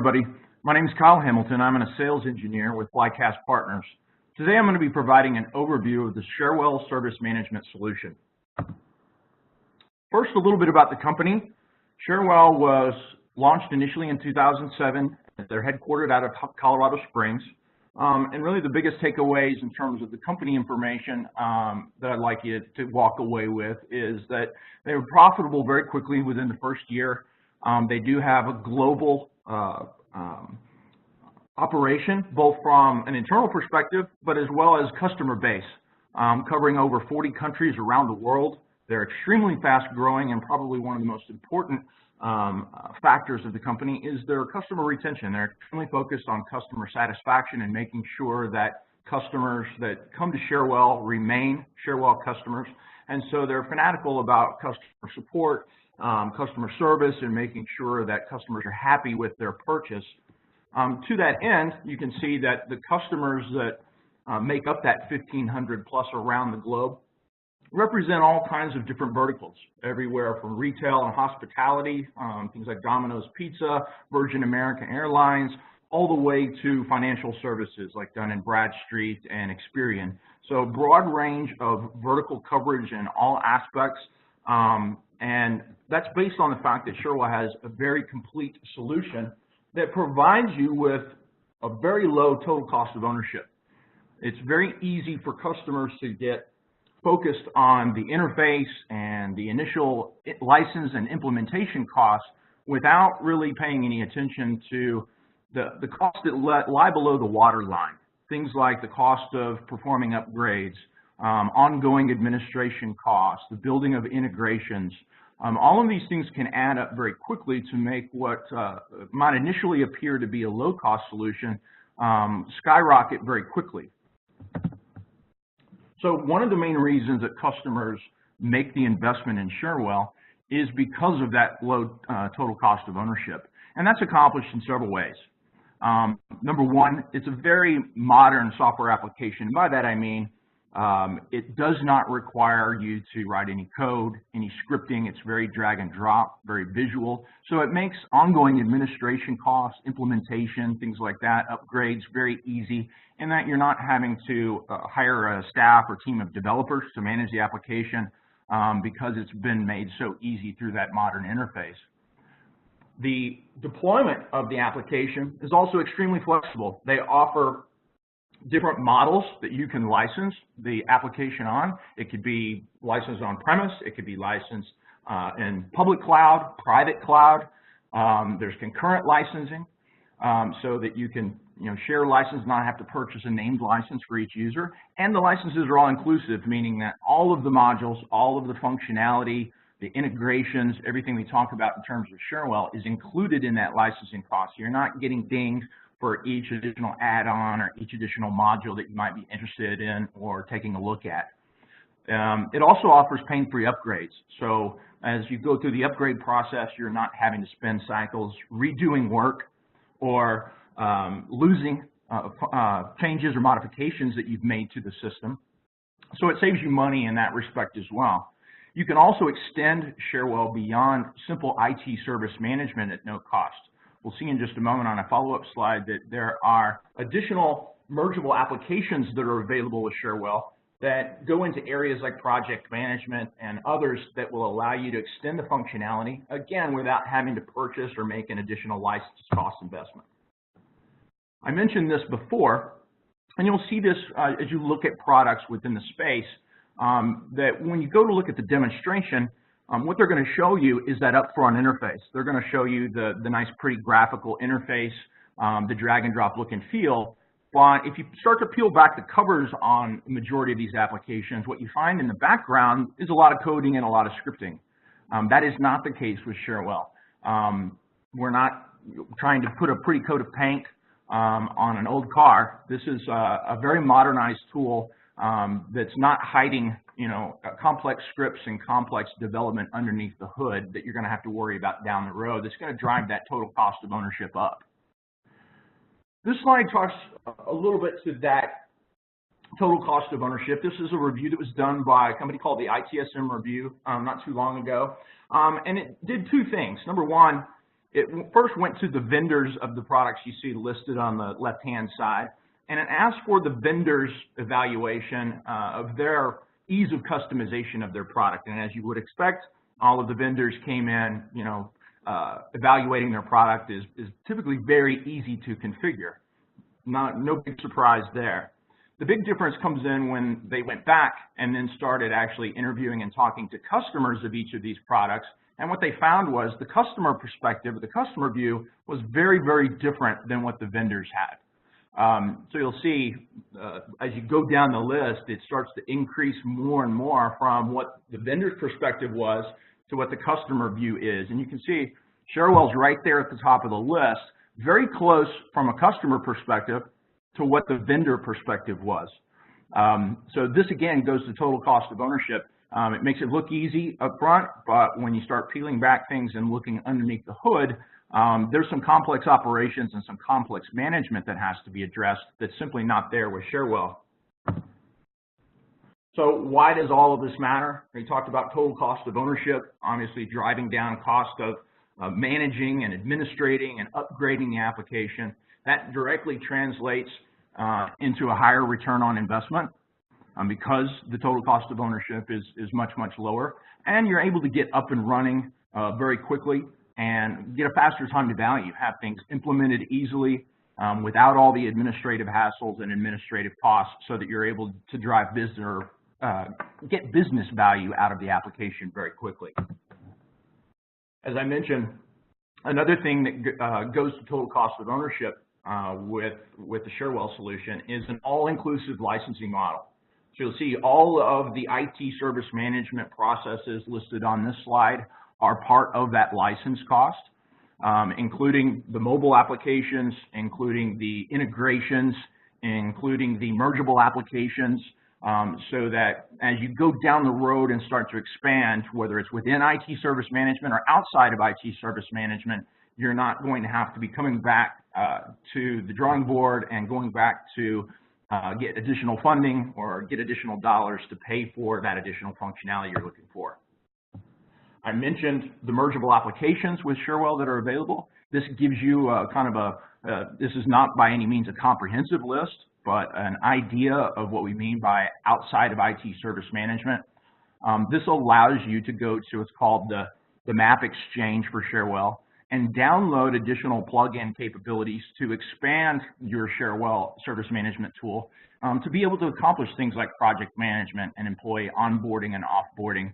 everybody. My name is Kyle Hamilton. I'm a sales engineer with Flycast Partners. Today I'm going to be providing an overview of the Cherwell service management solution. First, a little bit about the company. Cherwell was launched initially in 2007. They're headquartered out of Colorado Springs. And really the biggest takeaways in terms of the company information that I'd like you to walk away with is that they were profitable very quickly within the first year. They do have a global operation, both from an internal perspective, but as well as customer base, covering over 40 countries around the world. They're extremely fast growing, and probably one of the most important factors of the company is their customer retention. They're extremely focused on customer satisfaction and making sure that customers that come to Cherwell remain Cherwell customers. And so they're fanatical about customer support, customer service, and making sure that customers are happy with their purchase. To that end, you can see that the customers that make up that 1,500 plus around the globe represent all kinds of different verticals, everywhere from retail and hospitality, things like Domino's Pizza, Virgin American Airlines, all the way to financial services like Dun & Bradstreet and Experian. So a broad range of vertical coverage in all aspects, and that's based on the fact that Cherwell has a very complete solution that provides you with a very low total cost of ownership. It's very easy for customers to get focused on the interface and the initial license and implementation costs without really paying any attention to the costs that lie below the waterline. Things like the cost of performing upgrades, ongoing administration costs, the building of integrations. All of these things can add up very quickly to make what might initially appear to be a low-cost solution skyrocket very quickly. So one of the main reasons that customers make the investment in Cherwell is because of that low total cost of ownership. And that's accomplished in several ways. Number one, it's a very modern software application. By that I mean it does not require you to write any code, any scripting. It's very drag and drop, very visual. So it makes ongoing administration costs, implementation, things like that, upgrades very easy, in that you're not having to hire a staff or team of developers to manage the application because it's been made so easy through that modern interface. The deployment of the application is also extremely flexible. They offer different models that you can license the application on. It could be licensed on premise, it could be licensed in public cloud, private cloud. There's concurrent licensing so that you can share a license, not have to purchase a named license for each user. And the licenses are all inclusive, meaning that all of the modules, all of the functionality, the integrations, everything we talk about in terms of Cherwell is included in that licensing cost. You're not getting dinged for each additional add-on or each additional module that you might be interested in or taking a look at. It also offers pain-free upgrades. So as you go through the upgrade process, you're not having to spend cycles redoing work or losing changes or modifications that you've made to the system. So it saves you money in that respect as well. You can also extend Cherwell beyond simple IT service management at no cost. We'll see in just a moment on a follow-up slide that there are additional mergeable applications that are available with Cherwell that go into areas like project management and others that will allow you to extend the functionality, again, without having to purchase or make an additional license cost investment. I mentioned this before, and you'll see this as you look at products within the space, that when you go to look at the demonstration, what they're going to show you is that upfront interface. They're going to show you the nice, pretty graphical interface, the drag and drop look and feel. But if you start to peel back the covers on the majority of these applications, what you find in the background is a lot of coding and a lot of scripting. That is not the case with Cherwell. We're not trying to put a pretty coat of paint on an old car. This is a very modernized tool that's not hiding complex scripts and complex development underneath the hood that you're going to have to worry about down the road. That's going to drive that total cost of ownership up. This slide talks a little bit to that total cost of ownership. This is a review that was done by a company called the ITSM review not too long ago. And it did two things. Number one, It first went to the vendors of the products you see listed on the left-hand side, and it asked for the vendors' evaluation of their ease of customization of their product. And as you would expect, all of the vendors came in, evaluating their product is typically very easy to configure. No big surprise there. The big difference comes in when they went back and then started actually interviewing and talking to customers of each of these products. And what they found was the customer perspective, the customer view, was very, very different than what the vendors had. So you'll see as you go down the list, it starts to increase more and more from what the vendor's perspective was to what the customer view is. And you can see Cherwell's right there at the top of the list, very close from a customer perspective to what the vendor perspective was. So this again goes to total cost of ownership. It makes it look easy up front, but when you start peeling back things and looking underneath the hood, there's some complex operations and some complex management that has to be addressed that's simply not there with Cherwell. So why does all of this matter? We talked about total cost of ownership, obviously driving down cost of managing and administrating and upgrading the application. That directly translates into a higher return on investment because the total cost of ownership is much, much lower. And you're able to get up and running very quickly and get a faster time to value, have things implemented easily without all the administrative hassles and administrative costs so that you're able to drive business or get business value out of the application very quickly. As I mentioned, another thing that goes to total cost of ownership with the Cherwell solution is an all-inclusive licensing model. So you'll see all of the IT service management processes listed on this slide are part of that license cost, including the mobile applications, including the integrations, including the mergeable applications, so that as you go down the road and start to expand, whether it's within IT service management or outside of IT service management, you're not going to have to be coming back to the drawing board and going back to get additional funding or get additional dollars to pay for that additional functionality you're looking for. I mentioned the mergeable applications with Cherwell that are available. This gives you this is not by any means a comprehensive list, but an idea of what we mean by outside of IT service management. This allows you to go to what's called the map exchange for Cherwell and download additional plug-in capabilities to expand your Cherwell service management tool to be able to accomplish things like project management and employee onboarding and offboarding,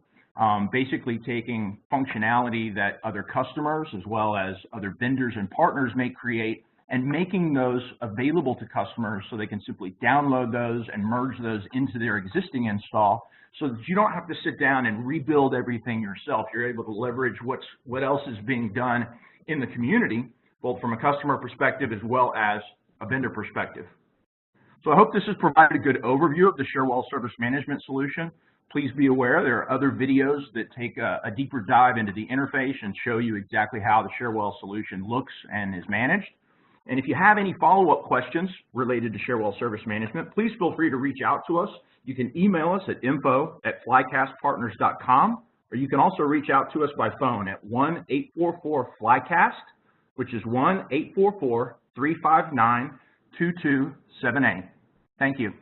basically taking functionality that other customers as well as other vendors and partners may create and making those available to customers so they can simply download those and merge those into their existing install so that you don't have to sit down and rebuild everything yourself. You're able to leverage what else is being done in the community, both from a customer perspective as well as a vendor perspective. So I hope this has provided a good overview of the Cherwell service management solution. Please be aware there are other videos that take a deeper dive into the interface and show you exactly how the Cherwell solution looks and is managed. And if you have any follow-up questions related to Cherwell service management, please feel free to reach out to us. You can email us at info@flycastpartners.com, or you can also reach out to us by phone at 1-844-FLYCAST, which is 1-844-359-2278. Thank you.